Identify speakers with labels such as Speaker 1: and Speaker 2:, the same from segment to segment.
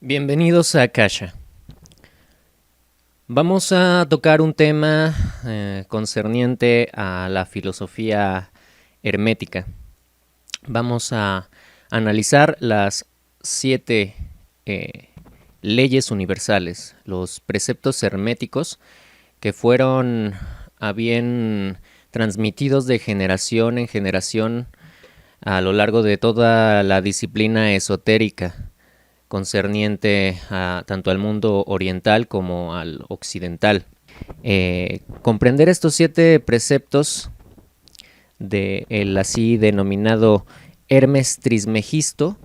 Speaker 1: Bienvenidos a Akasha. Vamos a tocar un tema concerniente a la filosofía hermética. Vamos a analizar las 7 leyes universales, los preceptos herméticos que fueron a bien transmitidos de generación en generación a lo largo de toda la disciplina esotérica concerniente tanto al mundo oriental como al occidental. Comprender estos 7 preceptos del así denominado Hermes Trismegisto,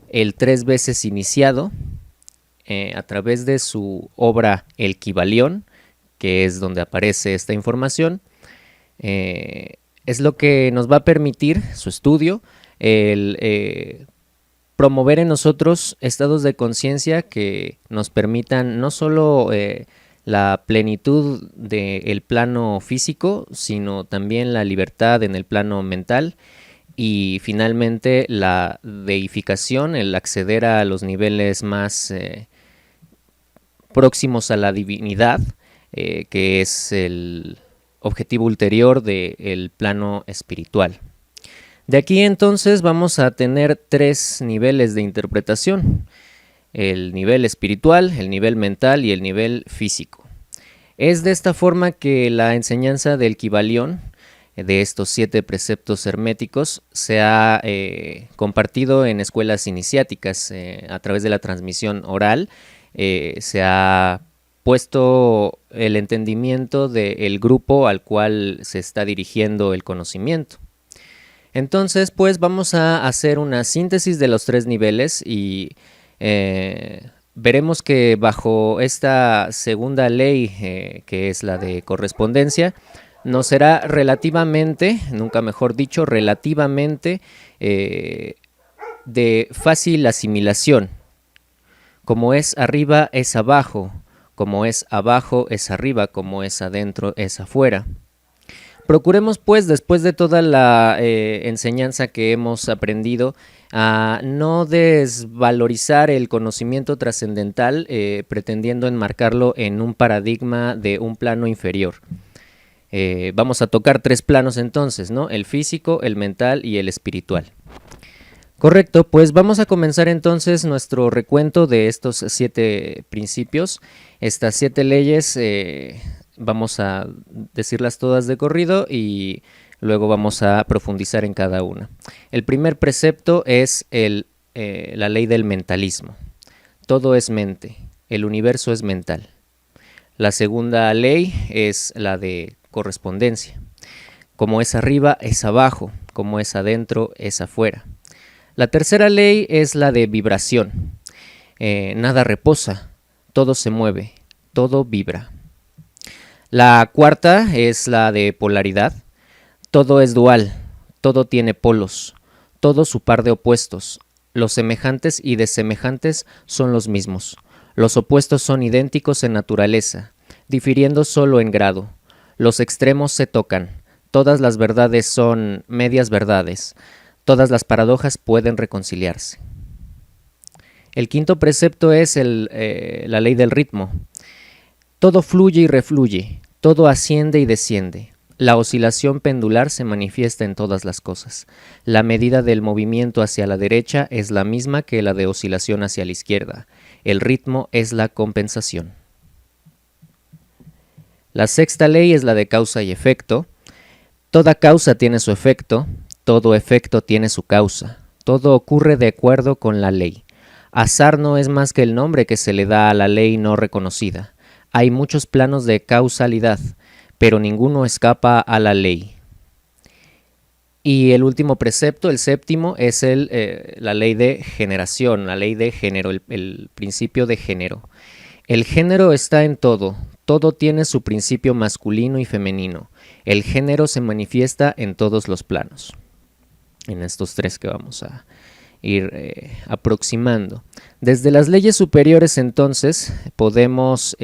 Speaker 1: el 3 veces iniciado, a través de su obra El Kybalión, que es donde aparece esta información, es lo que nos va a permitir su estudio, el promover en nosotros estados de conciencia que nos permitan no solo la plenitud del plano físico, sino también la libertad en el plano mental y finalmente la deificación, el acceder a los niveles más próximos a la divinidad, que es el objetivo ulterior del plano espiritual. De aquí entonces vamos a tener 3 niveles de interpretación: el nivel espiritual, el nivel mental y el nivel físico. Es de esta forma que la enseñanza del Kybalión, de estos 7 preceptos herméticos, se ha compartido en escuelas iniciáticas a través de la transmisión oral. Se ha puesto el entendimiento del grupo al cual se está dirigiendo el conocimiento. Entonces, pues vamos a hacer una síntesis de los 3 niveles y veremos que bajo esta segunda ley, que es la de correspondencia, nos será relativamente, nunca mejor dicho, relativamente de fácil asimilación. Como es arriba es abajo, como es abajo es arriba, como es adentro es afuera. Procuremos, pues, después de toda la enseñanza que hemos aprendido, a no desvalorizar el conocimiento trascendental pretendiendo enmarcarlo en un paradigma de un plano inferior. Vamos a tocar 3 planos entonces, ¿no? El físico, el mental y el espiritual. Correcto, pues vamos a comenzar entonces nuestro recuento de estos 7 principios, estas 7 leyes. Vamos a decirlas todas de corrido y luego vamos a profundizar en cada una. El primer precepto es la ley del mentalismo. Todo es mente, el universo es mental. La segunda ley es la de correspondencia. Como es arriba, es abajo. Como es adentro, es afuera. La tercera ley es la de vibración. Nada reposa, todo se mueve, todo vibra. La cuarta es la de polaridad. Todo es dual, todo tiene polos, todo su par de opuestos. Los semejantes y desemejantes son los mismos. Los opuestos son idénticos en naturaleza, difiriendo solo en grado. Los extremos se tocan. Todas las verdades son medias verdades. Todas las paradojas pueden reconciliarse. El quinto precepto es la ley del ritmo. Todo fluye y refluye, todo asciende y desciende. La oscilación pendular se manifiesta en todas las cosas. La medida del movimiento hacia la derecha es la misma que la de oscilación hacia la izquierda. El ritmo es la compensación. La sexta ley es la de causa y efecto. Toda causa tiene su efecto, todo efecto tiene su causa. Todo ocurre de acuerdo con la ley. Azar no es más que el nombre que se le da a la ley no reconocida. Hay muchos planos de causalidad, pero ninguno escapa a la ley. Y el último precepto, el séptimo, es la ley de generación, la ley de género, el principio de género. El género está en todo, todo tiene su principio masculino y femenino. El género se manifiesta en todos los planos. En estos 3 que vamos a ir aproximando. Desde las leyes superiores entonces podemos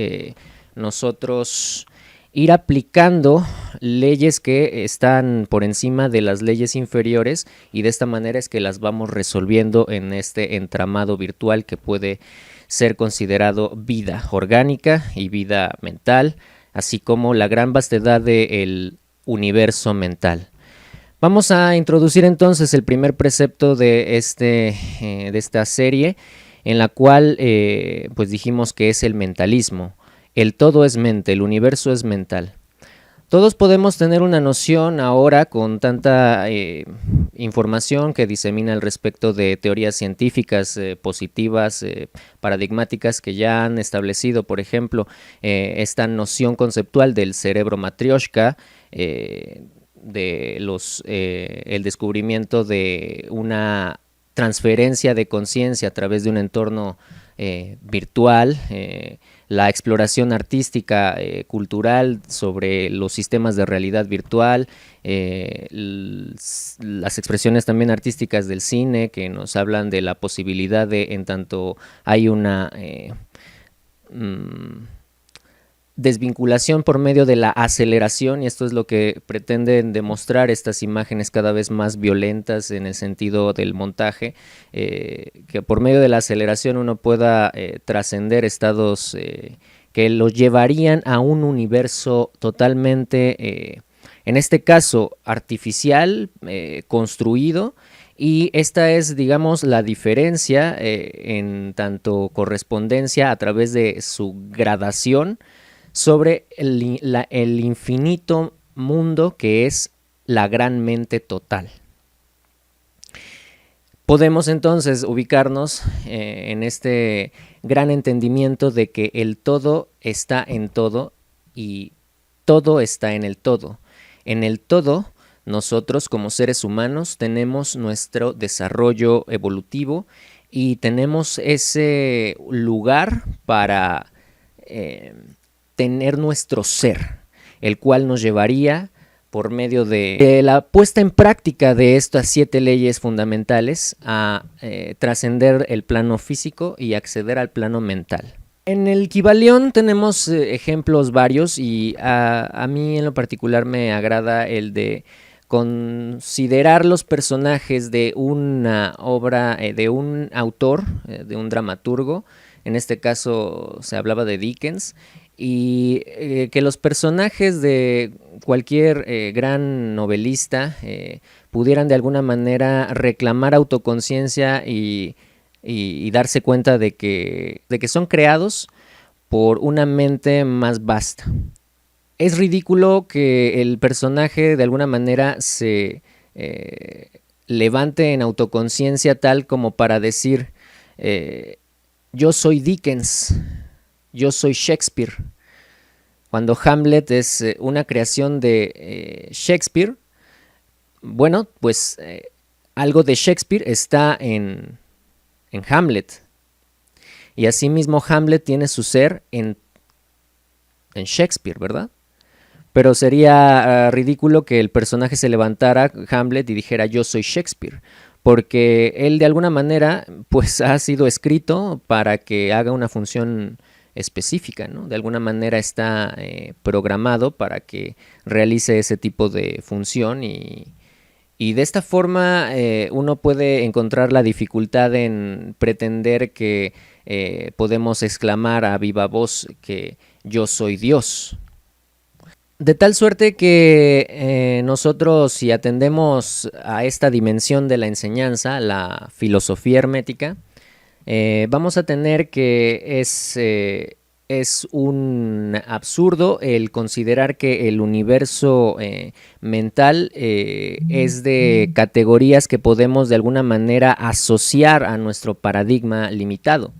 Speaker 1: nosotros ir aplicando leyes que están por encima de las leyes inferiores y de esta manera es que las vamos resolviendo en este entramado virtual que puede ser considerado vida orgánica y vida mental, así como la gran vastedad del universo mental. Vamos a introducir entonces el primer precepto de esta serie, en la cual pues dijimos que es el mentalismo. El todo es mente, el universo es mental. Todos podemos tener una noción ahora con tanta información que disemina al respecto de teorías científicas positivas, paradigmáticas, que ya han establecido, por ejemplo, esta noción conceptual del cerebro matrioshka, el descubrimiento de una transferencia de conciencia a través de un entorno virtual, la exploración artística, cultural sobre los sistemas de realidad virtual, las expresiones también artísticas del cine que nos hablan de la posibilidad de, en tanto hay una desvinculación por medio de la aceleración, y esto es lo que pretenden demostrar estas imágenes cada vez más violentas en el sentido del montaje, que por medio de la aceleración uno pueda trascender estados que los llevarían a un universo totalmente, en este caso, artificial, construido. Y esta es, digamos, la diferencia en tanto correspondencia a través de su gradación sobre el infinito mundo que es la gran mente total. Podemos entonces ubicarnos en este gran entendimiento de que el todo está en todo y todo está en el todo. En el todo, nosotros como seres humanos tenemos nuestro desarrollo evolutivo y tenemos ese lugar para tener nuestro ser, el cual nos llevaría por medio de la puesta en práctica de estas 7 leyes fundamentales a trascender el plano físico y acceder al plano mental. En el Kybalión tenemos ejemplos varios y a mí en lo particular me agrada el de considerar los personajes de una obra, de un autor, de un dramaturgo. En este caso se hablaba de Dickens, y que los personajes de cualquier gran novelista pudieran de alguna manera reclamar autoconciencia y darse cuenta de que son creados por una mente más vasta. Es ridículo que el personaje de alguna manera se levante en autoconciencia tal como para decir yo soy Dickens, yo soy Shakespeare, cuando Hamlet es una creación de Shakespeare. Bueno, pues algo de Shakespeare está en Hamlet, y asimismo Hamlet tiene su ser en Shakespeare, ¿verdad? Pero sería ridículo que el personaje se levantara, Hamlet, y dijera yo soy Shakespeare, porque él de alguna manera pues ha sido escrito para que haga una función específica, ¿no? De alguna manera está programado para que realice ese tipo de función, y de esta forma uno puede encontrar la dificultad en pretender que podemos exclamar a viva voz que yo soy Dios. De tal suerte que nosotros, si atendemos a esta dimensión de la enseñanza, la filosofía hermética, vamos a tener que es un absurdo el considerar que el universo mental es de categorías que podemos de alguna manera asociar a nuestro paradigma limitado.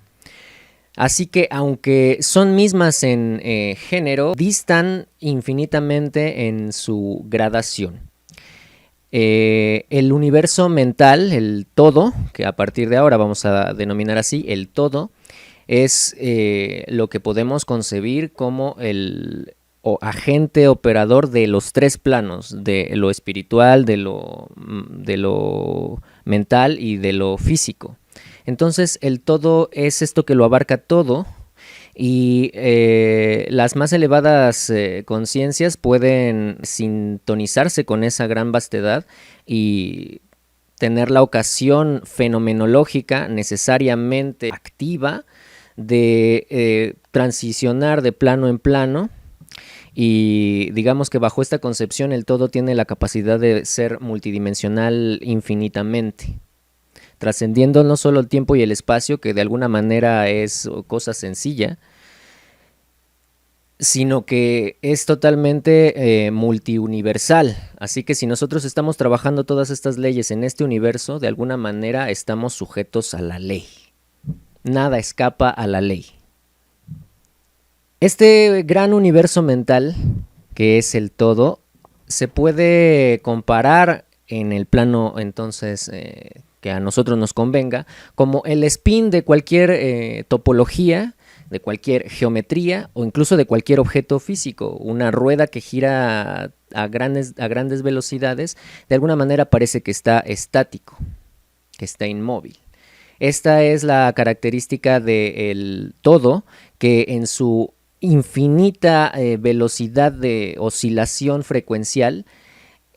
Speaker 1: Así que aunque son mismas en género, distan infinitamente en su gradación. El universo mental, el todo, que a partir de ahora vamos a denominar así, el todo, es lo que podemos concebir como el agente operador de los 3 planos, de lo espiritual, de lo mental y de lo físico. Entonces el todo es esto que lo abarca todo, y las más elevadas conciencias pueden sintonizarse con esa gran vastedad y tener la ocasión fenomenológica necesariamente activa de transicionar de plano en plano, y digamos que bajo esta concepción el todo tiene la capacidad de ser multidimensional infinitamente, trascendiendo no solo el tiempo y el espacio, que de alguna manera es cosa sencilla, sino que es totalmente multiuniversal. Así que si nosotros estamos trabajando todas estas leyes en este universo, de alguna manera estamos sujetos a la ley. Nada escapa a la ley. Este gran universo mental, que es el todo, se puede comparar en el plano entonces que a nosotros nos convenga, como el spin de cualquier topología, de cualquier geometría o incluso de cualquier objeto físico. Una rueda que gira a grandes velocidades, de alguna manera parece que está estático, que está inmóvil. Esta es la característica del todo, que en su infinita velocidad de oscilación frecuencial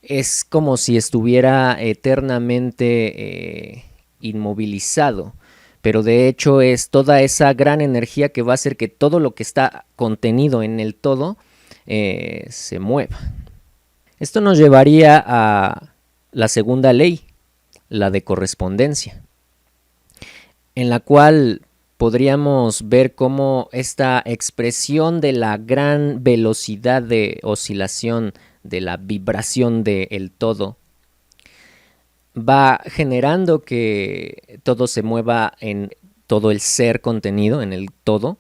Speaker 1: es como si estuviera eternamente inmovilizado, pero de hecho es toda esa gran energía que va a hacer que todo lo que está contenido en el todo se mueva. Esto nos llevaría a la segunda ley, la de correspondencia, en la cual podríamos ver cómo esta expresión de la gran velocidad de oscilación, de la vibración del todo, va generando que todo se mueva en todo el ser contenido, en el todo,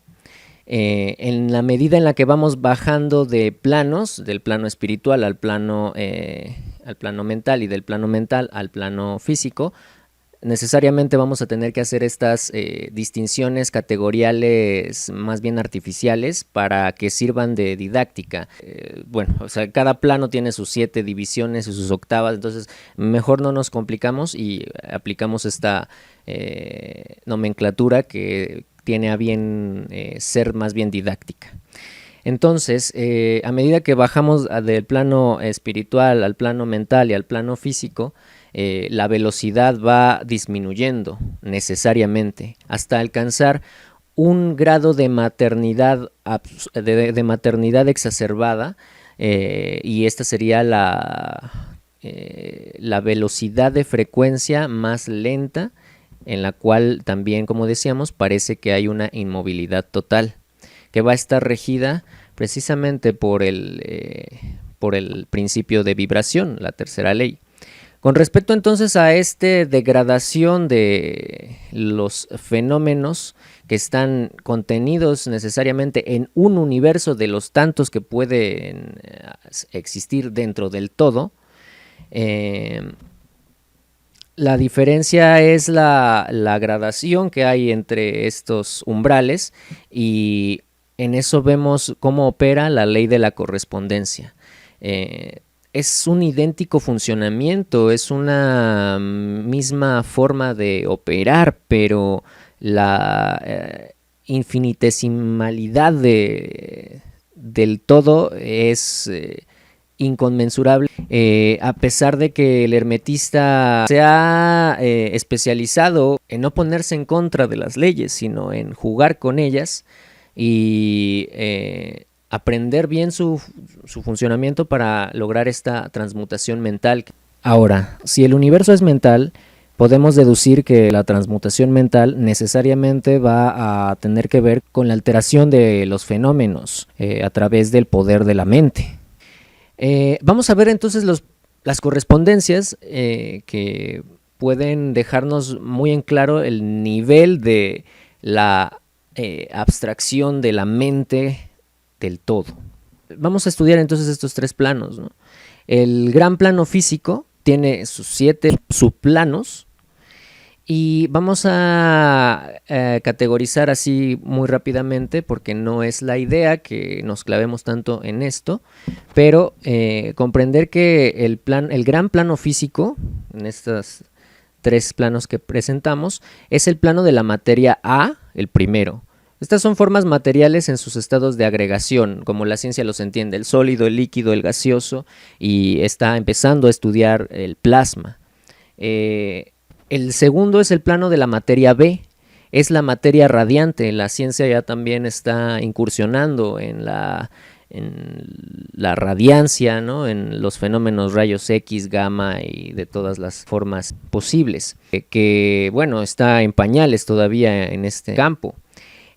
Speaker 1: en la medida en la que vamos bajando de planos, del plano espiritual al plano mental y del plano mental al plano físico. Necesariamente vamos a tener que hacer estas distinciones categoriales más bien artificiales para que sirvan de didáctica. Bueno, o sea, cada plano tiene sus 7 divisiones y sus octavas, entonces mejor no nos complicamos y aplicamos esta nomenclatura que tiene a bien ser más bien didáctica. Entonces, a medida que bajamos del plano espiritual al plano mental y al plano físico, la velocidad va disminuyendo necesariamente hasta alcanzar un grado de maternidad, exacerbada, y esta sería la velocidad de frecuencia más lenta, en la cual también, como decíamos, parece que hay una inmovilidad total, que va a estar regida precisamente por el principio de vibración, la tercera ley. Con respecto entonces a esta degradación de los fenómenos que están contenidos necesariamente en un universo de los tantos que pueden existir dentro del todo, la diferencia es la gradación que hay entre estos umbrales, y en eso vemos cómo opera la ley de la correspondencia. Es un idéntico funcionamiento, es una misma forma de operar, pero la infinitesimalidad del todo es inconmensurable. A pesar de que el hermetista se ha especializado en no ponerse en contra de las leyes, sino en jugar con ellas y aprender bien su funcionamiento para lograr esta transmutación mental. Ahora, si el universo es mental, podemos deducir que la transmutación mental necesariamente va a tener que ver con la alteración de los fenómenos a través del poder de la mente. Vamos a ver entonces las correspondencias que pueden dejarnos muy en claro el nivel de la abstracción de la mente del todo. Vamos a estudiar entonces estos 3 planos, ¿no? El gran plano físico tiene sus 7 subplanos, y vamos a categorizar así muy rápidamente, porque no es la idea que nos clavemos tanto en esto, pero comprender que el gran plano físico, en estos 3 planos que presentamos, es el plano de la materia A, el primero. Estas son formas materiales en sus estados de agregación, como la ciencia los entiende, el sólido, el líquido, el gaseoso, y está empezando a estudiar el plasma. El segundo es el plano de la materia B. es la materia radiante. La ciencia ya también está incursionando en la radiancia, ¿no? En los fenómenos rayos X, gamma y de todas las formas posibles, que bueno, está en pañales todavía en este campo.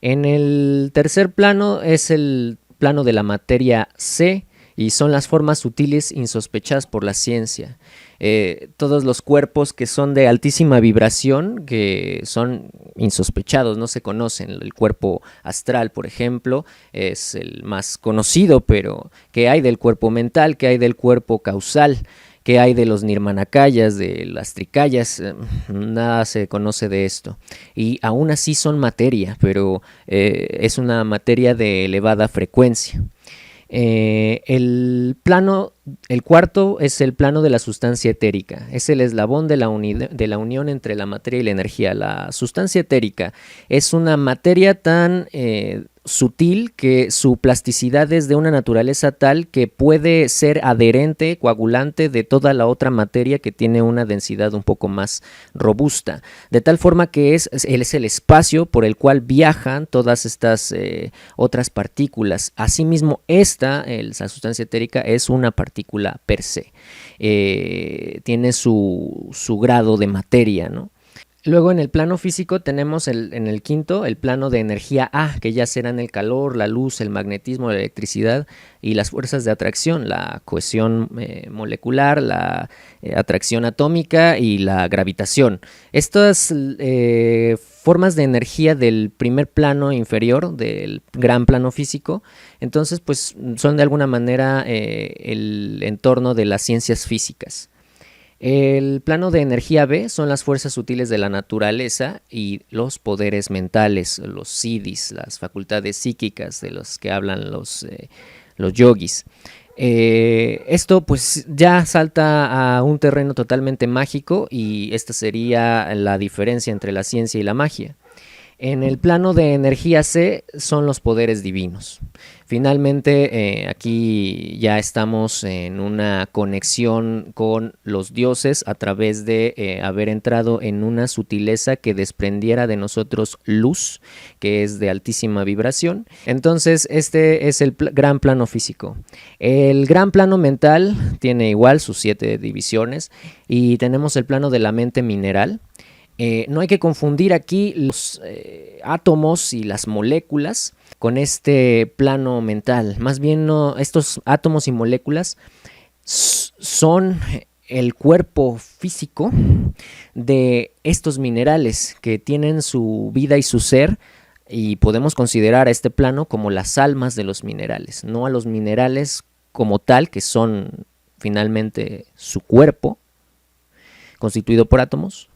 Speaker 1: En el tercer plano es el plano de la materia C, y son las formas sutiles insospechadas por la ciencia. Todos los cuerpos que son de altísima vibración, que son insospechados, no se conocen. El cuerpo astral, por ejemplo, es el más conocido, pero ¿qué hay del cuerpo mental? ¿Qué hay del cuerpo causal? ¿Qué hay de los nirmanakayas, de las trikayas? Nada se conoce de esto. Y aún así son materia, pero es una materia de elevada frecuencia. El cuarto es el plano de la sustancia etérica. Es el eslabón de la unión entre la materia y la energía. La sustancia etérica es una materia tan sutil que su plasticidad es de una naturaleza tal que puede ser adherente, coagulante de toda la otra materia que tiene una densidad un poco más robusta, de tal forma que es el espacio por el cual viajan todas estas otras partículas. Asimismo, la sustancia etérica es una partícula per se, tiene su grado de materia, ¿no? Luego en el plano físico tenemos en el quinto el plano de energía A, que ya serán el calor, la luz, el magnetismo, la electricidad y las fuerzas de atracción, la cohesión molecular, la atracción atómica y la gravitación. Estas formas de energía del primer plano inferior, del gran plano físico, entonces pues son de alguna manera el entorno de las ciencias físicas. El plano de energía B son las fuerzas sutiles de la naturaleza y los poderes mentales, los siddhis, las facultades psíquicas de los que hablan los yogis. Esto pues ya salta a un terreno totalmente mágico, y esta sería la diferencia entre la ciencia y la magia. En el plano de energía C son los poderes divinos. Finalmente, aquí ya estamos en una conexión con los dioses a través de haber entrado en una sutileza que desprendiera de nosotros luz, que es de altísima vibración. Entonces, este es el gran plano físico. El gran plano mental tiene igual sus 7 divisiones, y tenemos el plano de la mente mineral. No hay que confundir aquí los átomos y las moléculas con este plano mental. Más bien, estos átomos y moléculas son el cuerpo físico de estos minerales que tienen su vida y su ser, y podemos considerar a este plano como las almas de los minerales, no a los minerales como tal, que son finalmente su cuerpo constituido por átomos,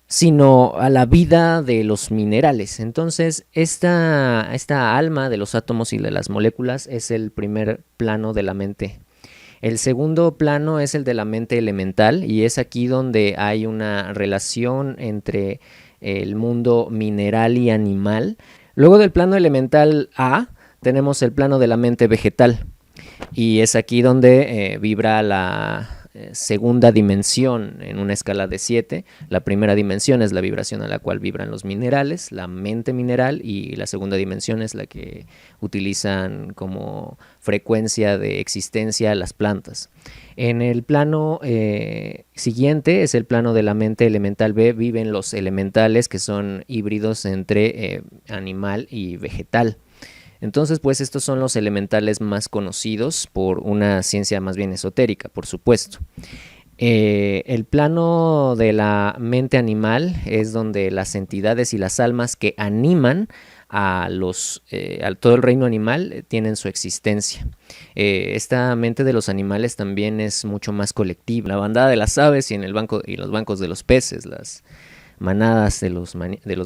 Speaker 1: sino a la vida de los minerales. Entonces, esta alma de los átomos y de las moléculas es el primer plano de la mente. El segundo plano es el de la mente elemental, y es aquí donde hay una relación entre el mundo mineral y animal. Luego del plano elemental A, tenemos el plano de la mente vegetal, y es aquí donde vibra la segunda dimensión en una escala de 7. La primera dimensión es la vibración a la cual vibran los minerales, la mente mineral, y la segunda dimensión es la que utilizan como frecuencia de existencia las plantas. En el plano siguiente es el plano de la mente elemental B, viven los elementales, que son híbridos entre animal y vegetal. Entonces, pues estos son los elementales más conocidos por una ciencia más bien esotérica, por supuesto. El plano de la mente animal es donde las entidades y las almas que animan a todo el reino animal tienen su existencia. Esta mente de los animales también es mucho más colectiva. La bandada de las aves y los bancos de los peces, las manadas de los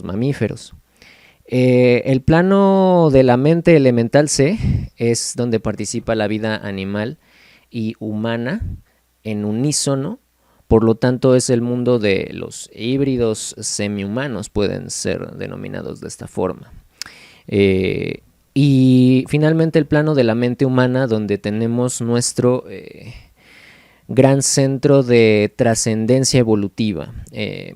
Speaker 1: mamíferos. El plano de la mente elemental C es donde participa la vida animal y humana en unísono. Por lo tanto, es el mundo de los híbridos semihumanos, pueden ser denominados de esta forma. Y finalmente el plano de la mente humana, donde tenemos gran centro de trascendencia evolutiva.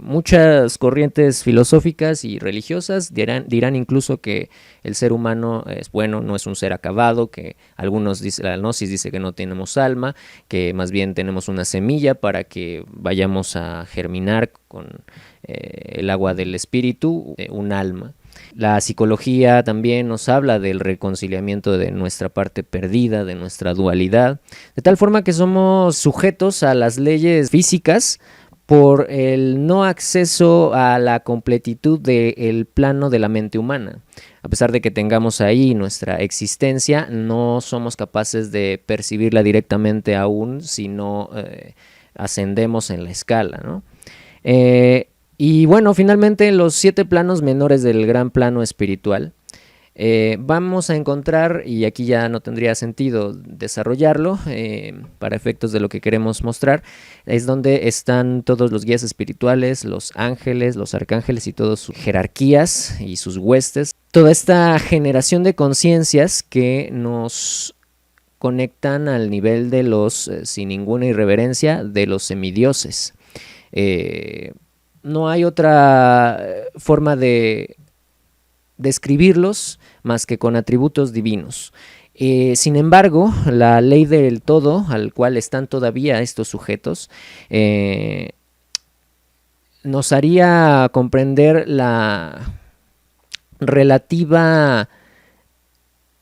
Speaker 1: Muchas corrientes filosóficas y religiosas dirán incluso que el ser humano es bueno, no es un ser acabado, que algunos dicen, la gnosis dice que no tenemos alma, que más bien tenemos una semilla para que vayamos a germinar con el agua del espíritu, un alma. La psicología también nos habla del reconciliamiento de nuestra parte perdida, de nuestra dualidad, de tal forma que somos sujetos a las leyes físicas por el no acceso a la completitud del plano de la mente humana. A pesar de que tengamos ahí nuestra existencia, no somos capaces de percibirla directamente aún si no ascendemos en la escala, ¿no? Y bueno, finalmente los 7 planos menores del gran plano espiritual. Vamos a encontrar, y aquí ya no tendría sentido desarrollarlo para efectos de lo que queremos mostrar, es donde están todos los guías espirituales, los ángeles, los arcángeles y todas sus jerarquías y sus huestes. Toda esta generación de conciencias que nos conectan al nivel de los, sin ninguna irreverencia, de los semidioses. No hay otra forma de describirlos más que con atributos divinos. Sin embargo, la ley del todo, al cual están todavía estos sujetos, nos haría comprender la relativa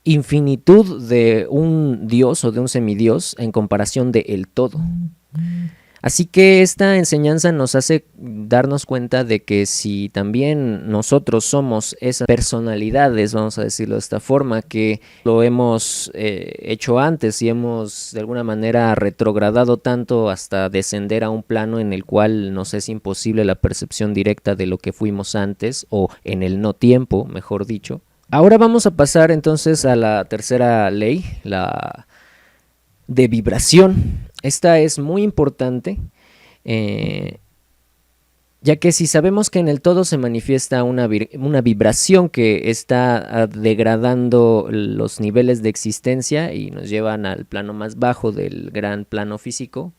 Speaker 1: infinitud de un dios o de un semidios en comparación de el todo. Así que esta enseñanza nos hace darnos cuenta de que si también nosotros somos esas personalidades, vamos a decirlo de esta forma, que lo hemos hecho antes y hemos de alguna manera retrogradado tanto hasta descender a un plano en el cual nos es imposible la percepción directa de lo que fuimos antes, o en el no tiempo, mejor dicho. Ahora vamos a pasar entonces a la tercera ley, la de vibración. Esta es muy importante, ya que si sabemos que en el todo se manifiesta una vibración que está degradando los niveles de existencia y nos llevan al plano más bajo del gran plano físico,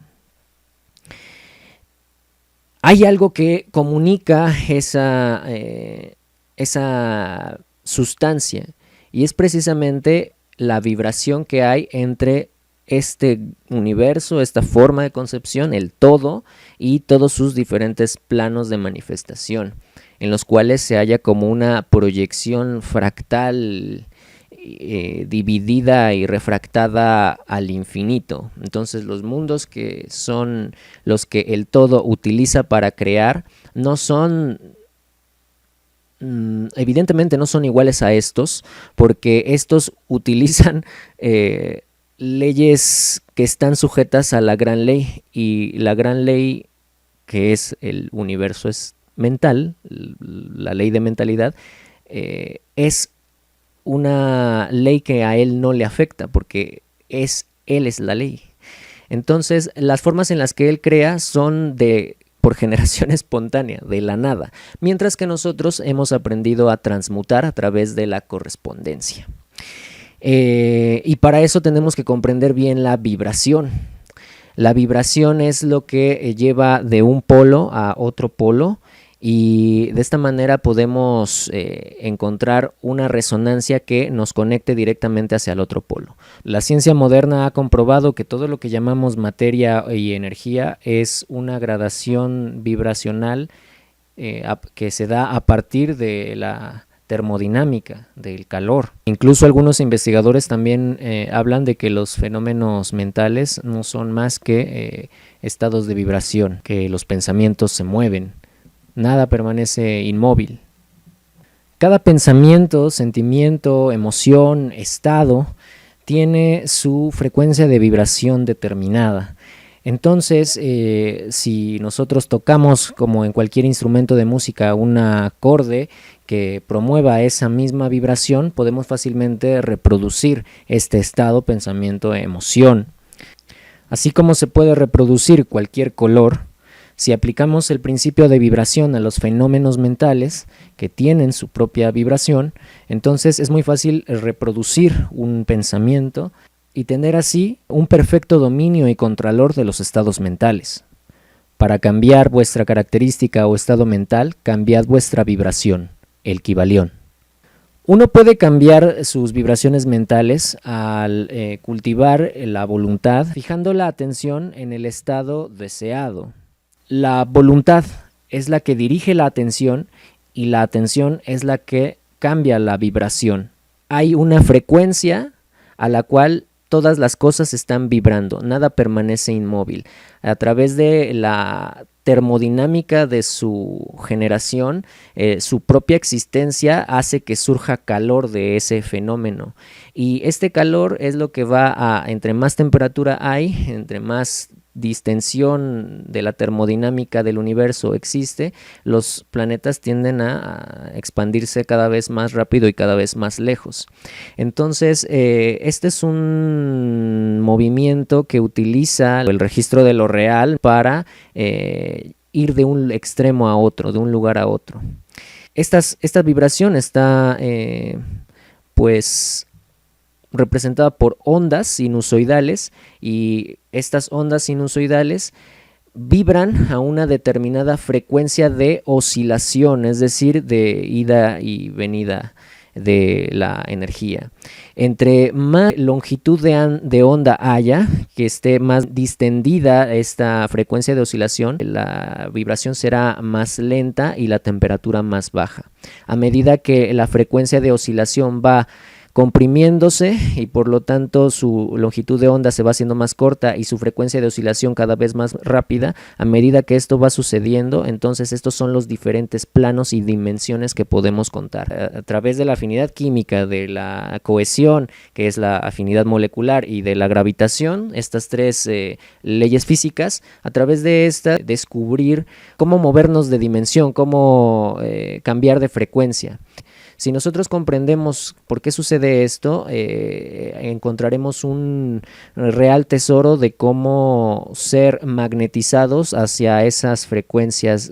Speaker 1: hay algo que comunica esa sustancia, y es precisamente la vibración que hay entre este universo, esta forma de concepción, el todo, y todos sus diferentes planos de manifestación, en los cuales se halla como una proyección fractal dividida y refractada al infinito. Entonces los mundos que son los que el todo utiliza para crear no son... evidentemente no son iguales a estos, porque estos utilizan leyes que están sujetas a la gran ley, y la gran ley, que es el universo, es mental, la ley de mentalidad, es una ley que a él no le afecta, porque él es la ley. Entonces las formas en las que él crea son por generación espontánea, de la nada, mientras que nosotros hemos aprendido a transmutar a través de la correspondencia. Y para eso tenemos que comprender bien la vibración. La vibración es lo que lleva de un polo a otro polo, y de esta manera podemos encontrar una resonancia que nos conecte directamente hacia el otro polo. La ciencia moderna ha comprobado que todo lo que llamamos materia y energía es una gradación vibracional que se da a partir de la termodinámica, del calor. Incluso algunos investigadores también hablan de que los fenómenos mentales no son más que estados de vibración, que los pensamientos se mueven, nada permanece inmóvil. Cada pensamiento, sentimiento, emoción, estado tiene su frecuencia de vibración determinada. Entonces, si nosotros tocamos, como en cualquier instrumento de música, un acorde que promueva esa misma vibración, podemos fácilmente reproducir este estado, pensamiento, emoción. Así como se puede reproducir cualquier color, si aplicamos el principio de vibración a los fenómenos mentales que tienen su propia vibración, entonces es muy fácil reproducir un pensamiento y tener así un perfecto dominio y contralor de los estados mentales. Para cambiar vuestra característica o estado mental, cambiad vuestra vibración, el Kybalión. Uno puede cambiar sus vibraciones mentales al cultivar la voluntad, fijando la atención en el estado deseado. La voluntad es la que dirige la atención y la atención es la que cambia la vibración. Hay una frecuencia a la cual todas las cosas están vibrando, nada permanece inmóvil. A través de la termodinámica de su generación, su propia existencia hace que surja calor de ese fenómeno. Y este calor es lo que va a, entre más temperatura hay, entre más distensión de la termodinámica del universo existe, los planetas tienden a expandirse cada vez más rápido y cada vez más lejos. Entonces, este es un movimiento que utiliza el registro de lo real para ir de un extremo a otro, de un lugar a otro. Esta vibración está pues representada por ondas sinusoidales, y estas ondas sinusoidales vibran a una determinada frecuencia de oscilación, es decir, de ida y venida de la energía. Entre más longitud de onda haya, que esté más distendida esta frecuencia de oscilación, la vibración será más lenta y la temperatura más baja. A medida que la frecuencia de oscilación va comprimiéndose y por lo tanto su longitud de onda se va haciendo más corta y su frecuencia de oscilación cada vez más rápida, a medida que esto va sucediendo, entonces estos son los diferentes planos y dimensiones que podemos contar. A través de la afinidad química, de la cohesión, que es la afinidad molecular, y de la gravitación, estas tres leyes físicas, a través de esta descubrir cómo movernos de dimensión, cómo cambiar de frecuencia. Si nosotros comprendemos por qué sucede esto, encontraremos un real tesoro de cómo ser magnetizados hacia esas frecuencias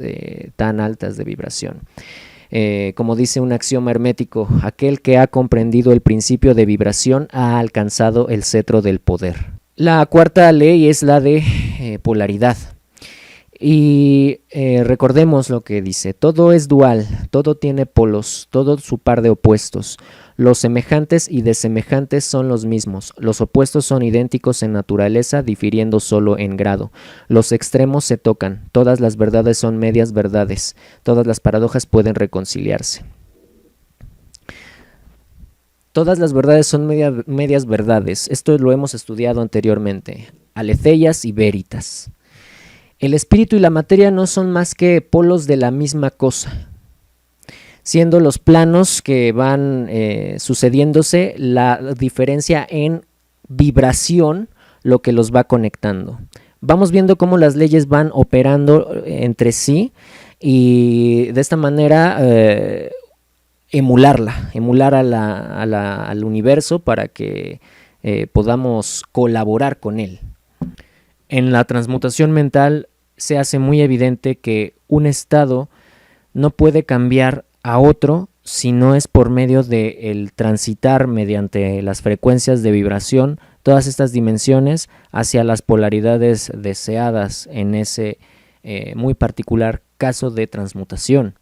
Speaker 1: tan altas de vibración. Como dice un axioma hermético, aquel que ha comprendido el principio de vibración ha alcanzado el cetro del poder. La cuarta ley es la de polaridad. Y recordemos lo que dice: todo es dual, todo tiene polos, todo su par de opuestos. Los semejantes y desemejantes son los mismos, los opuestos son idénticos en naturaleza, difiriendo solo en grado. Los extremos se tocan, todas las verdades son medias verdades, todas las paradojas pueden reconciliarse. Todas las verdades son medias verdades, esto lo hemos estudiado anteriormente, aletheias y veritas. El espíritu y la materia no son más que polos de la misma cosa, siendo los planos que van sucediéndose la diferencia en vibración lo que los va conectando. Vamos viendo cómo las leyes van operando entre sí y de esta manera emular al universo para que podamos colaborar con él. En la transmutación mental se hace muy evidente que un estado no puede cambiar a otro si no es por medio del transitar mediante las frecuencias de vibración todas estas dimensiones hacia las polaridades deseadas en ese muy particular caso de transmutación.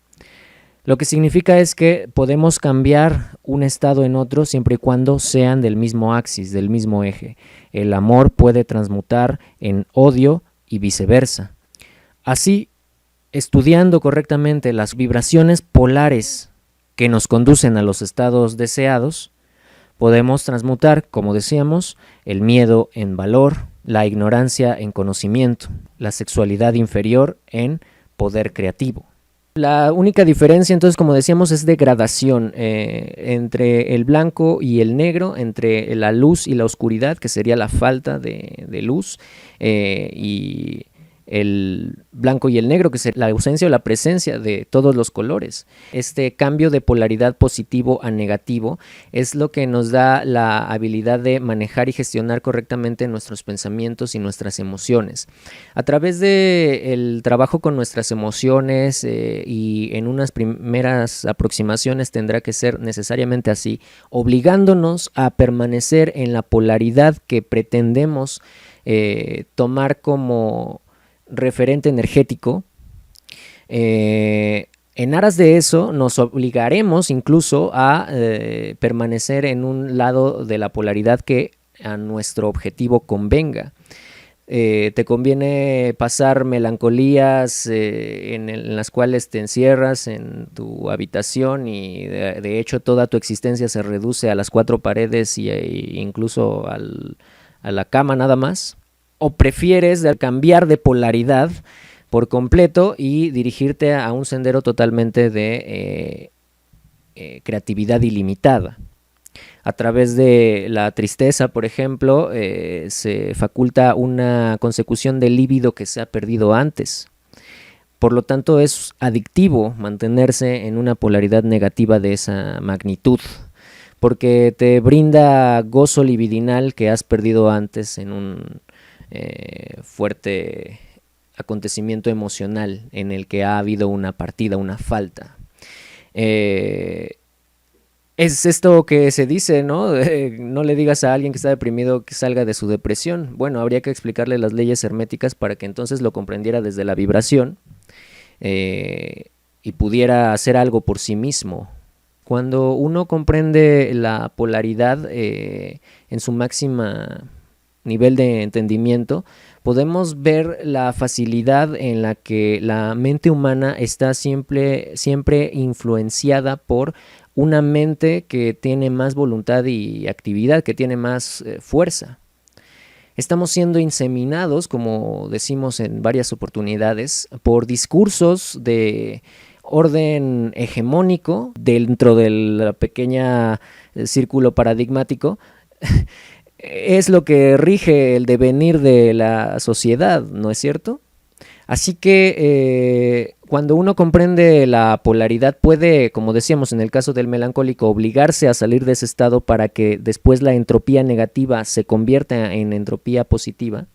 Speaker 1: Lo que significa es que podemos cambiar un estado en otro siempre y cuando sean del mismo axis, del mismo eje. El amor puede transmutar en odio y viceversa. Así, estudiando correctamente las vibraciones polares que nos conducen a los estados deseados, podemos transmutar, como decíamos, el miedo en valor, la ignorancia en conocimiento, la sexualidad inferior en poder creativo. La única diferencia, entonces, como decíamos, es de gradación entre el blanco y el negro, entre la luz y la oscuridad, que sería la falta de luz, y el blanco y el negro, que es la ausencia o la presencia de todos los colores. Este cambio de polaridad positivo a negativo es lo que nos da la habilidad de manejar y gestionar correctamente nuestros pensamientos y nuestras emociones. A través del trabajo con nuestras emociones y en unas primeras aproximaciones tendrá que ser necesariamente así, obligándonos a permanecer en la polaridad que pretendemos tomar como referente energético. En aras de eso nos obligaremos incluso a permanecer en un lado de la polaridad que a nuestro objetivo convenga. Te conviene pasar melancolías en las cuales te encierras en tu habitación y de hecho toda tu existencia se reduce a las cuatro paredes e incluso a la cama nada más. ¿O prefieres cambiar de polaridad por completo y dirigirte a un sendero totalmente de creatividad ilimitada? A través de la tristeza, por ejemplo, se faculta una consecución del líbido que se ha perdido antes. Por lo tanto, es adictivo mantenerse en una polaridad negativa de esa magnitud, porque te brinda gozo libidinal que has perdido antes en un fuerte acontecimiento emocional en el que ha habido una partida, una falta. Es esto que se dice, ¿no? No le digas a alguien que está deprimido que salga de su depresión. Bueno, habría que explicarle las leyes herméticas para que entonces lo comprendiera desde la vibración y pudiera hacer algo por sí mismo. Cuando uno comprende la polaridad en su máxima nivel de entendimiento, podemos ver la facilidad en la que la mente humana está siempre influenciada por una mente que tiene más voluntad y actividad, que tiene más fuerza. Estamos siendo inseminados, como decimos en varias oportunidades, por discursos de orden hegemónico dentro del pequeño círculo paradigmático. Es lo que rige el devenir de la sociedad, ¿no es cierto? Así que cuando uno comprende la polaridad puede, como decíamos en el caso del melancólico, obligarse a salir de ese estado para que después la entropía negativa se convierta en entropía positiva.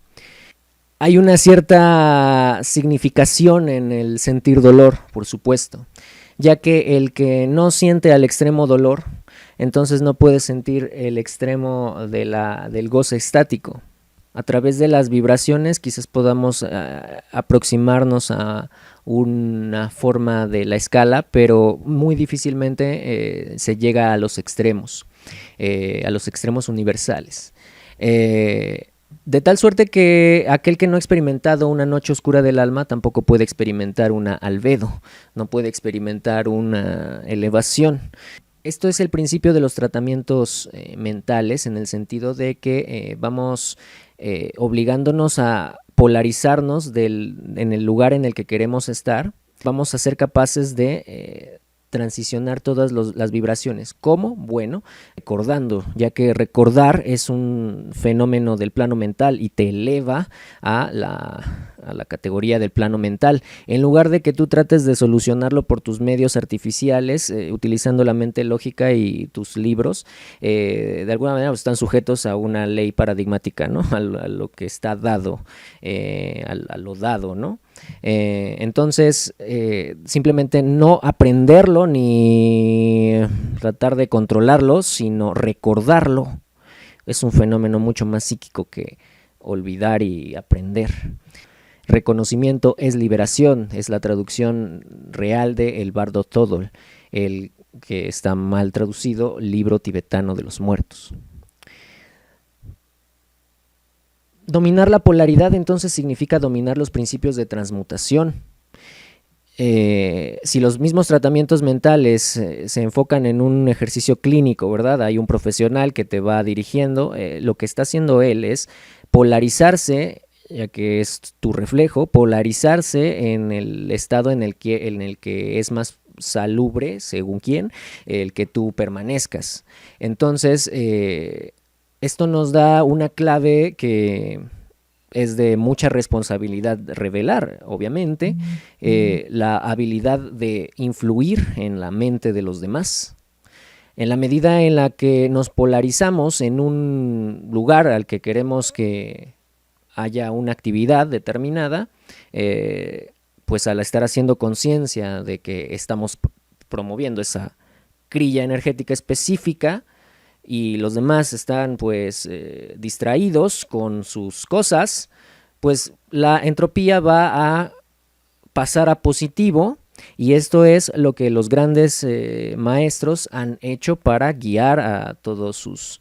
Speaker 1: Hay una cierta significación en el sentir dolor, por supuesto, ya que el que no siente al extremo dolor, entonces no puede sentir el extremo del goce estático. A través de las vibraciones quizás podamos aproximarnos a una forma de la escala, pero muy difícilmente se llega a los extremos universales. De tal suerte que aquel que no ha experimentado una noche oscura del alma tampoco puede experimentar una albedo, no puede experimentar una elevación. Esto es el principio de los tratamientos mentales, en el sentido de que vamos obligándonos a polarizarnos en el lugar en el que queremos estar. Vamos a ser capaces de transicionar todas las vibraciones. ¿Cómo? Bueno, recordando, ya que recordar es un fenómeno del plano mental y te eleva a la categoría del plano mental. En lugar de que tú trates de solucionarlo por tus medios artificiales, utilizando la mente lógica y tus libros, de alguna manera pues, están sujetos a una ley paradigmática, ¿no? A lo que está dado, a lo dado, ¿no? Entonces, simplemente no aprenderlo ni tratar de controlarlo, sino recordarlo. Es un fenómeno mucho más psíquico que olvidar y aprender. Reconocimiento es liberación, es la traducción real de El Bardo Thodol, el que está mal traducido, libro tibetano de los muertos. Dominar la polaridad entonces significa dominar los principios de transmutación. Si los mismos tratamientos mentales se enfocan en un ejercicio clínico, ¿verdad? Hay un profesional que te va dirigiendo, lo que está haciendo él es polarizarse, ya que es tu reflejo, polarizarse en el estado en el que es más salubre, según quién, el que tú permanezcas. Entonces, esto nos da una clave que es de mucha responsabilidad revelar, obviamente, la habilidad de influir en la mente de los demás. En la medida en la que nos polarizamos en un lugar al que queremos que haya una actividad determinada, pues al estar haciendo conciencia de que estamos promoviendo esa grilla energética específica y los demás están pues distraídos con sus cosas, pues la entropía va a pasar a positivo, y esto es lo que los grandes maestros han hecho para guiar a todos sus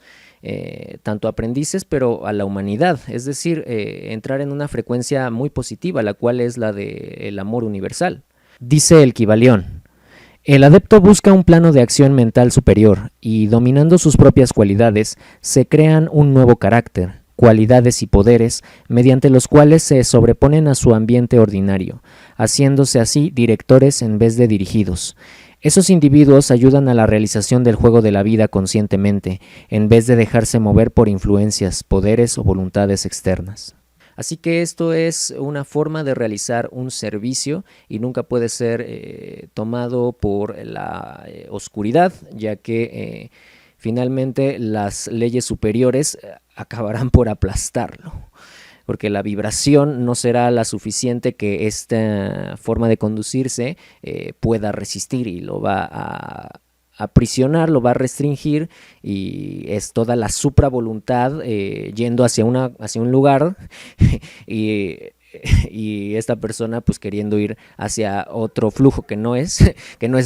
Speaker 1: tanto aprendices, pero a la humanidad, es decir, entrar en una frecuencia muy positiva, la cual es la del amor universal. Dice el Kybalión: el adepto busca un plano de acción mental superior y, dominando sus propias cualidades, se crean un nuevo carácter, cualidades y poderes mediante los cuales se sobreponen a su ambiente ordinario, haciéndose así directores en vez de dirigidos. Esos individuos ayudan a la realización del juego de la vida conscientemente, en vez de dejarse mover por influencias, poderes o voluntades externas. Así que esto es una forma de realizar un servicio y nunca puede ser tomado por la oscuridad, ya que finalmente las leyes superiores acabarán por aplastarlo, porque la vibración no será la suficiente que esta forma de conducirse pueda resistir, y lo va a aprisionar, lo va a restringir, y es toda la supravoluntad yendo hacia un lugar y esta persona pues queriendo ir hacia otro flujo que no es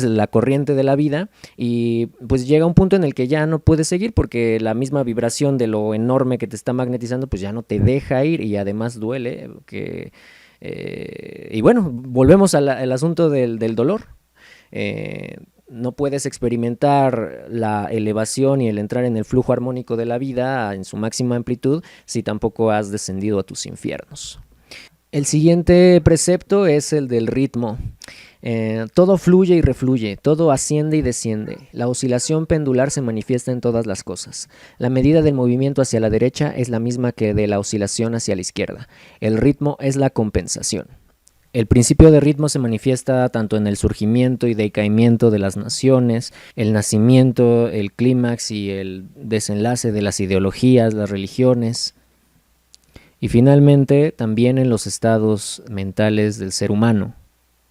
Speaker 1: la corriente de la vida, y pues llega un punto en el que ya no puedes seguir porque la misma vibración de lo enorme que te está magnetizando pues ya no te deja ir, y además duele y bueno, volvemos al asunto del dolor. No puedes experimentar la elevación y el entrar en el flujo armónico de la vida en su máxima amplitud si tampoco has descendido a tus infiernos. El siguiente precepto es el del ritmo. Todo fluye y refluye, todo asciende y desciende. La oscilación pendular se manifiesta en todas las cosas. La medida del movimiento hacia la derecha es la misma que de la oscilación hacia la izquierda. El ritmo es la compensación. El principio de ritmo se manifiesta tanto en el surgimiento y decaimiento de las naciones, el nacimiento, el clímax y el desenlace de las ideologías, las religiones, y finalmente también en los estados mentales del ser humano.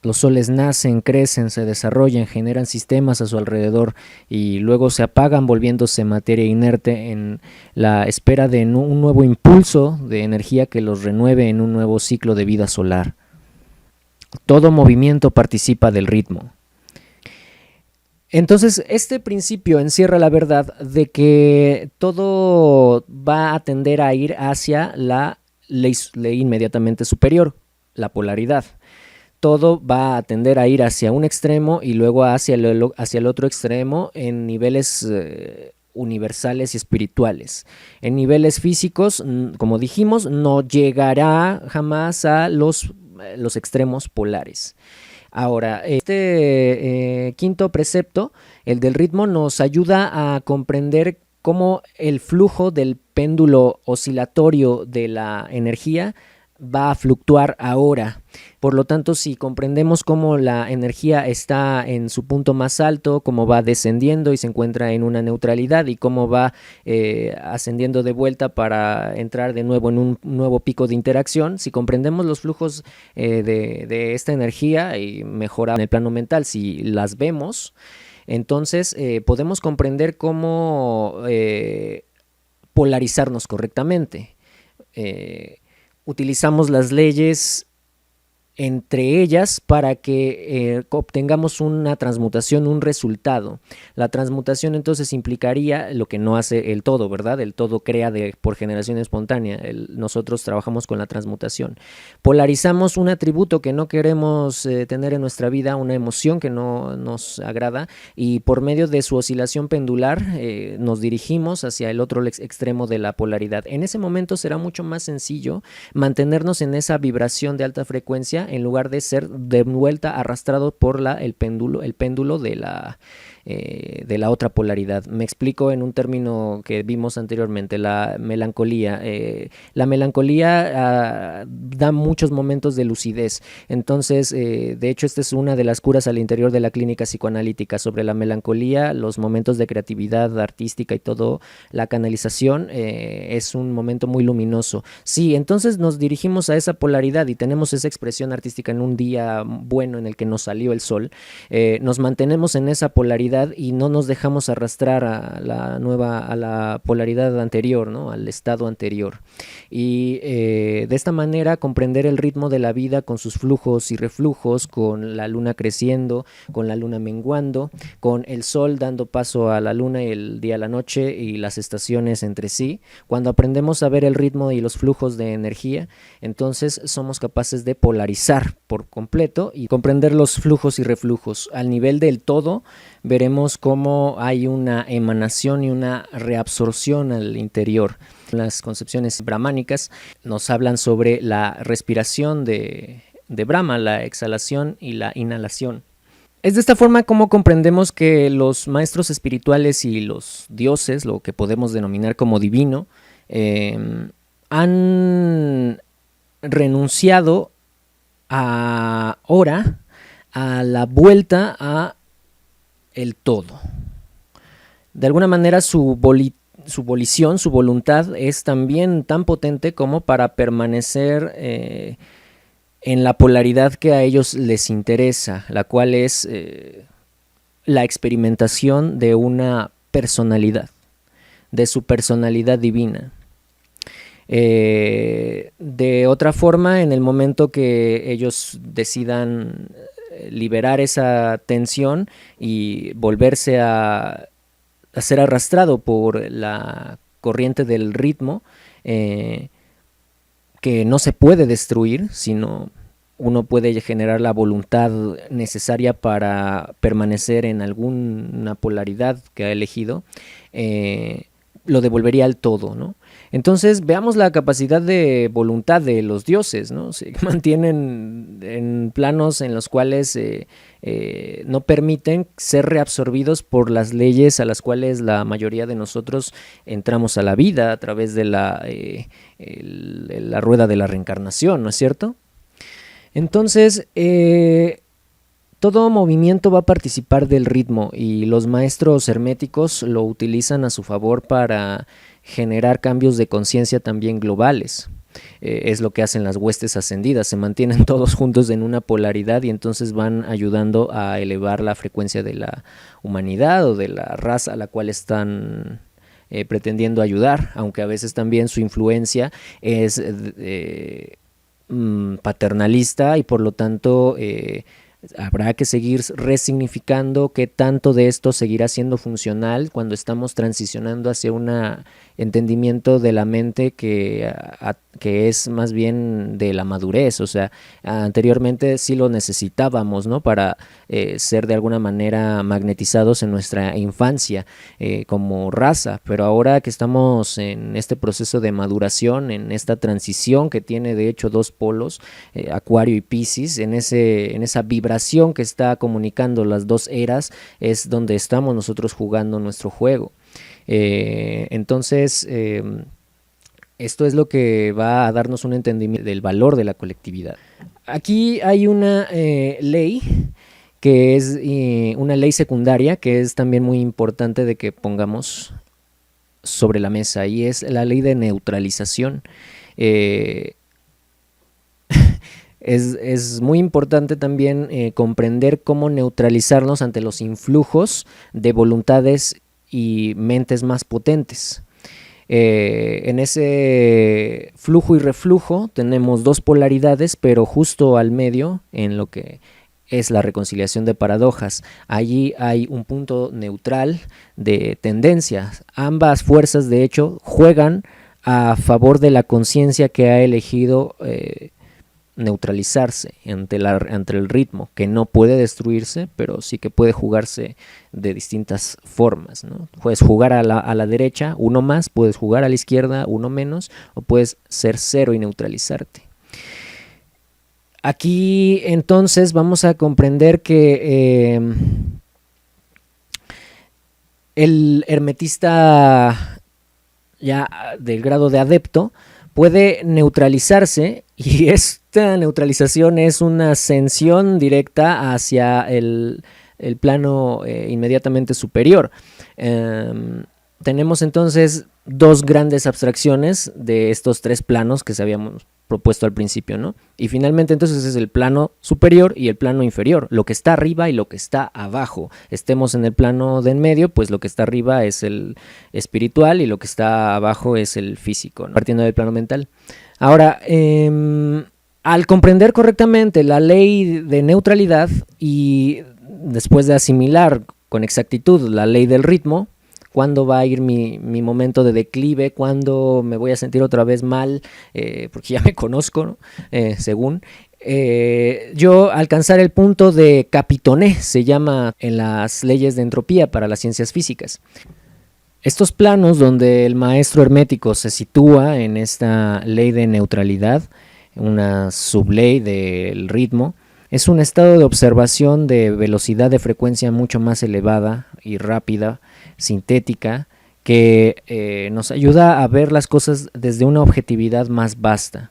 Speaker 1: Los soles nacen, crecen, se desarrollan, generan sistemas a su alrededor y luego se apagan volviéndose materia inerte en la espera de un nuevo impulso de energía que los renueve en un nuevo ciclo de vida solar. Todo movimiento participa del ritmo. Entonces, este principio encierra la verdad de que todo va a tender a ir hacia la ley inmediatamente superior, la polaridad. Todo va a tender a ir hacia un extremo y luego hacia el otro extremo en niveles universales y espirituales. En niveles físicos, como dijimos, no llegará jamás a los extremos polares. Ahora, este quinto precepto, el del ritmo, nos ayuda a comprender cómo el flujo del péndulo oscilatorio de la energía va a fluctuar ahora. Por lo tanto, si comprendemos cómo la energía está en su punto más alto, cómo va descendiendo y se encuentra en una neutralidad, y cómo va ascendiendo de vuelta para entrar de nuevo en un nuevo pico de interacción, si comprendemos los flujos de esta energía y mejorar en el plano mental, si las vemos, entonces podemos comprender cómo polarizarnos correctamente. Utilizamos las leyes entre ellas para que obtengamos una transmutación, un resultado. La transmutación entonces implicaría lo que no hace el todo, ¿verdad? El todo crea por generación espontánea. Nosotros trabajamos con la transmutación. Polarizamos un atributo que no queremos tener en nuestra vida, una emoción que no nos agrada, y por medio de su oscilación pendular nos dirigimos hacia el otro extremo de la polaridad. En ese momento será mucho más sencillo mantenernos en esa vibración de alta frecuencia melancolía en lugar de ser de vuelta arrastrado por el péndulo de la otra polaridad. Me explico en un término que vimos anteriormente, la melancolía. La melancolía da muchos momentos de lucidez. Entonces, de hecho, esta es una de las curas al interior de la clínica psicoanalítica sobre la melancolía, los momentos de creatividad artística y todo, la canalización es un momento muy luminoso. Sí, entonces nos dirigimos a esa polaridad y tenemos esa expresión artística en un día bueno en el que nos salió el sol. Nos mantenemos en esa polaridad y no nos dejamos arrastrar a la polaridad anterior, ¿no? Al estado anterior. Y de esta manera comprender el ritmo de la vida con sus flujos y reflujos, con la luna creciendo, con la luna menguando, con el sol dando paso a la luna y el día a la noche y las estaciones entre sí. Cuando aprendemos a ver el ritmo y los flujos de energía, entonces somos capaces de polarizar por completo y comprender los flujos y reflujos. Al nivel del todo, veremos cómo hay una emanación y una reabsorción al interior. Las concepciones brahmánicas nos hablan sobre la respiración de Brahma, la exhalación y la inhalación. Es de esta forma como comprendemos que los maestros espirituales y los dioses, lo que podemos denominar como divino, han renunciado ahora a la vuelta a el todo. De alguna manera su volición, su voluntad es también tan potente como para permanecer en la polaridad que a ellos les interesa, la cual es la experimentación de una personalidad, de su personalidad divina. De otra forma, en el momento que ellos decidan liberar esa tensión y volverse a ser arrastrado por la corriente del ritmo, que no se puede destruir, sino uno puede generar la voluntad necesaria para permanecer en alguna polaridad que ha elegido, lo devolvería al todo, ¿no? Entonces veamos la capacidad de voluntad de los dioses, ¿no? Se mantienen en planos en los cuales no permiten ser reabsorbidos por las leyes a las cuales la mayoría de nosotros entramos a la vida a través de la rueda de la reencarnación, ¿no es cierto? Entonces, todo movimiento va a participar del ritmo y los maestros herméticos lo utilizan a su favor para generar cambios de conciencia también globales. Es lo que hacen las huestes ascendidas, se mantienen todos juntos en una polaridad y entonces van ayudando a elevar la frecuencia de la humanidad o de la raza a la cual están pretendiendo ayudar, aunque a veces también su influencia es paternalista y por lo tanto habrá que seguir resignificando qué tanto de esto seguirá siendo funcional cuando estamos transicionando hacia un entendimiento de la mente que es más bien de la madurez. O sea, anteriormente sí lo necesitábamos, ¿no? Para ser de alguna manera magnetizados en nuestra infancia como raza, pero ahora que estamos en este proceso de maduración, en esta transición que tiene de hecho dos polos, Acuario y Piscis, en esa vibración que está comunicando las dos eras, es donde estamos nosotros jugando nuestro juego. Entonces, esto es lo que va a darnos un entendimiento del valor de la colectividad. Aquí hay una ley que es una ley secundaria que es también muy importante de que pongamos sobre la mesa, y es la ley de neutralización. Es muy importante también comprender cómo neutralizarnos ante los influjos de voluntades y mentes más potentes. En ese flujo y reflujo tenemos dos polaridades, pero justo al medio, en lo que es la reconciliación de paradojas, allí hay un punto neutral de tendencias. Ambas fuerzas, de hecho, juegan a favor de la conciencia que ha elegido neutralizarse ante el ritmo, que no puede destruirse, pero sí que puede jugarse de distintas formas, ¿no? Puedes jugar a la derecha, uno más, puedes jugar a la izquierda, uno menos, o puedes ser cero y neutralizarte. Aquí entonces vamos a comprender que el hermetista ya del grado de adepto puede neutralizarse, y esta neutralización es una ascensión directa hacia el plano inmediatamente superior. Tenemos entonces dos grandes abstracciones de estos tres planos que se habíamos propuesto al principio, ¿no? Y finalmente entonces es el plano superior y el plano inferior, lo que está arriba y lo que está abajo. Estemos en el plano de en medio, pues lo que está arriba es el espiritual y lo que está abajo es el físico, ¿no? Partiendo del plano mental. Ahora, al comprender correctamente la ley de neutralidad y después de asimilar con exactitud la ley del ritmo, cuándo va a ir mi momento de declive, cuándo me voy a sentir otra vez mal, porque ya me conozco, ¿no? Según yo alcanzar el punto de Capitoné, se llama en las leyes de entropía para las ciencias físicas. Estos planos donde el maestro hermético se sitúa en esta ley de neutralidad, una subley del ritmo, es un estado de observación de velocidad de frecuencia mucho más elevada y rápida, sintética, que nos ayuda a ver las cosas desde una objetividad más vasta.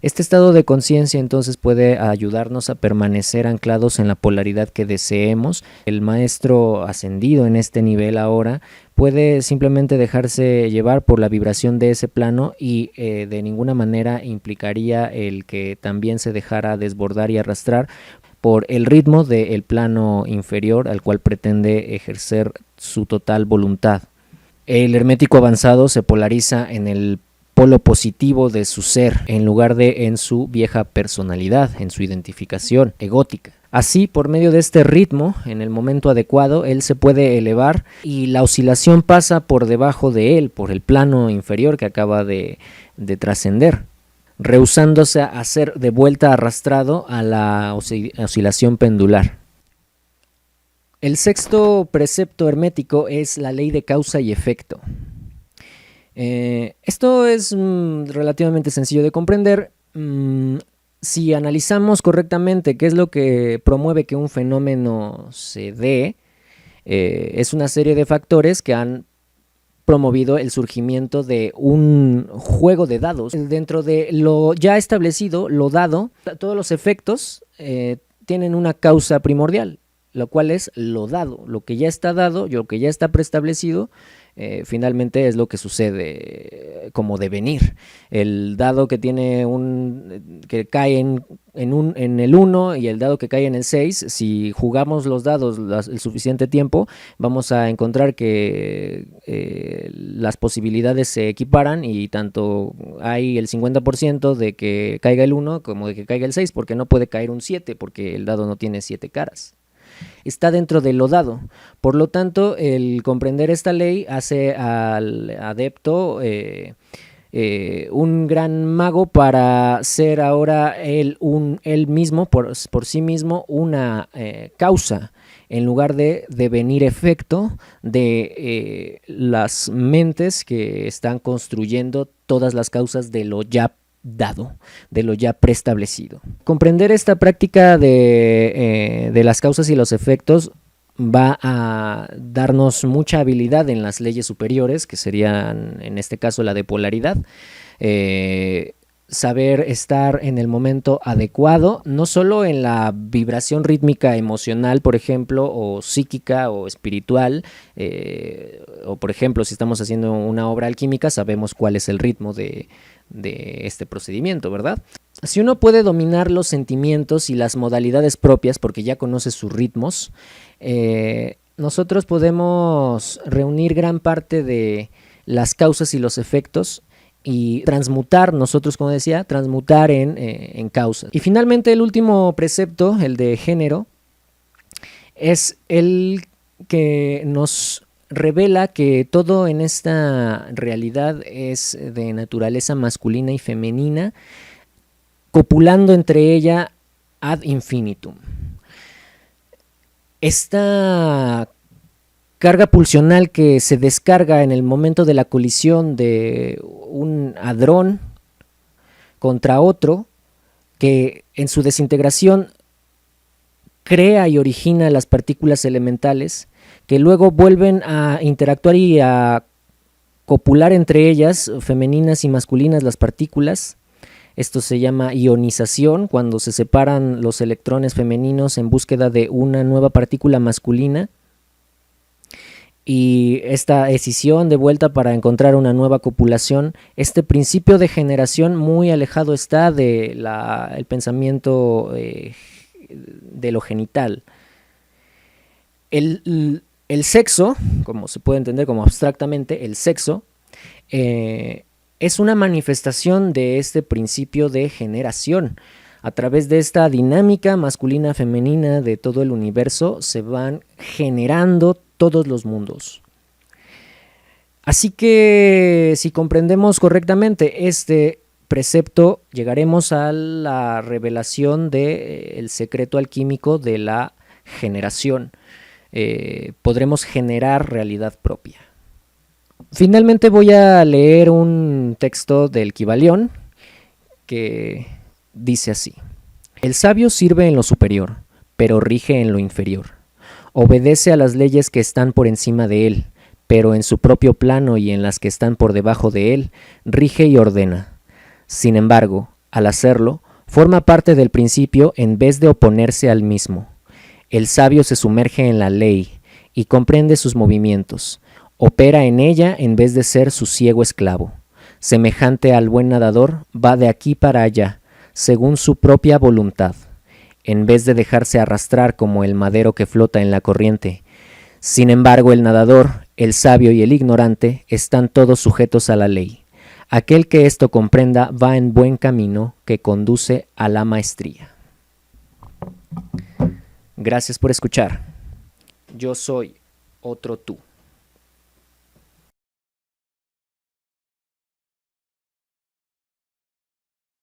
Speaker 1: Este estado de conciencia entonces puede ayudarnos a permanecer anclados en la polaridad que deseemos. El maestro ascendido en este nivel ahora puede simplemente dejarse llevar por la vibración de ese plano y de ninguna manera implicaría el que también se dejara desbordar y arrastrar por el ritmo del plano inferior al cual pretende ejercer su total voluntad. El hermético avanzado se polariza en el polo positivo de su ser en lugar de en su vieja personalidad, en su identificación egótica. Así, por medio de este ritmo, en el momento adecuado, él se puede elevar y la oscilación pasa por debajo de él, por el plano inferior que acaba de trascender, rehusándose a ser de vuelta arrastrado a la oscilación pendular. El sexto precepto hermético es la ley de causa y efecto. Esto es relativamente sencillo de comprender. Si analizamos correctamente qué es lo que promueve que un fenómeno se dé, es una serie de factores que han promovido el surgimiento de un juego de dados. Dentro de lo ya establecido, lo dado, todos los efectos tienen una causa primordial, lo cual es lo dado, lo que ya está dado, lo que ya está preestablecido. Finalmente es lo que sucede como devenir. El dado que tiene que cae en el 1 y el dado que cae en el 6, si jugamos los dados el suficiente tiempo, vamos a encontrar que las posibilidades se equiparan y tanto hay el 50% de que caiga el 1 como de que caiga el 6, porque no puede caer un 7, porque el dado no tiene 7 caras. Está dentro de lo dado. Por lo tanto, el comprender esta ley hace al adepto un gran mago para ser ahora él mismo, por sí mismo, una causa, en lugar de devenir efecto de las mentes que están construyendo todas las causas de lo ya dado, de lo ya preestablecido. Comprender esta práctica de las causas y los efectos va a darnos mucha habilidad en las leyes superiores, que serían en este caso la de polaridad. Saber estar en el momento adecuado, no solo en la vibración rítmica emocional, por ejemplo, o psíquica o espiritual, o por ejemplo, si estamos haciendo una obra alquímica, sabemos cuál es el ritmo de este procedimiento, ¿verdad? Si uno puede dominar los sentimientos y las modalidades propias, porque ya conoce sus ritmos, nosotros podemos reunir gran parte de las causas y los efectos y transmutar, nosotros, como decía, transmutar en causas. Y finalmente el último precepto, el de género, es el que nos revela que todo en esta realidad es de naturaleza masculina y femenina, copulando entre ella ad infinitum. Esta carga pulsional que se descarga en el momento de la colisión de un hadrón contra otro que en su desintegración crea y origina las partículas elementales que luego vuelven a interactuar y a copular entre ellas, femeninas y masculinas las partículas. Esto se llama ionización, cuando se separan los electrones femeninos en búsqueda de una nueva partícula masculina. Y esta escisión de vuelta para encontrar una nueva copulación, este principio de generación muy alejado está del pensamiento de lo genital. El sexo, como se puede entender como abstractamente, el sexo es una manifestación de este principio de generación. A través de esta dinámica masculina-femenina de todo el universo se van generando todos los mundos. Así que si comprendemos correctamente este precepto, llegaremos a la revelación del secreto alquímico de la generación. Podremos generar realidad propia. Finalmente voy a leer un texto del Kybalión que dice así: el sabio sirve en lo superior, pero rige en lo inferior. Obedece a las leyes que están por encima de él, pero en su propio plano y en las que están por debajo de él, rige y ordena. Sin embargo, al hacerlo, forma parte del principio en vez de oponerse al mismo. El sabio se sumerge en la ley y comprende sus movimientos. Opera en ella en vez de ser su ciego esclavo. Semejante al buen nadador, va de aquí para allá, según su propia voluntad, en vez de dejarse arrastrar como el madero que flota en la corriente. Sin embargo, el nadador, el sabio y el ignorante están todos sujetos a la ley. Aquel que esto comprenda va en buen camino que conduce a la maestría. Gracias por escuchar. Yo soy otro tú.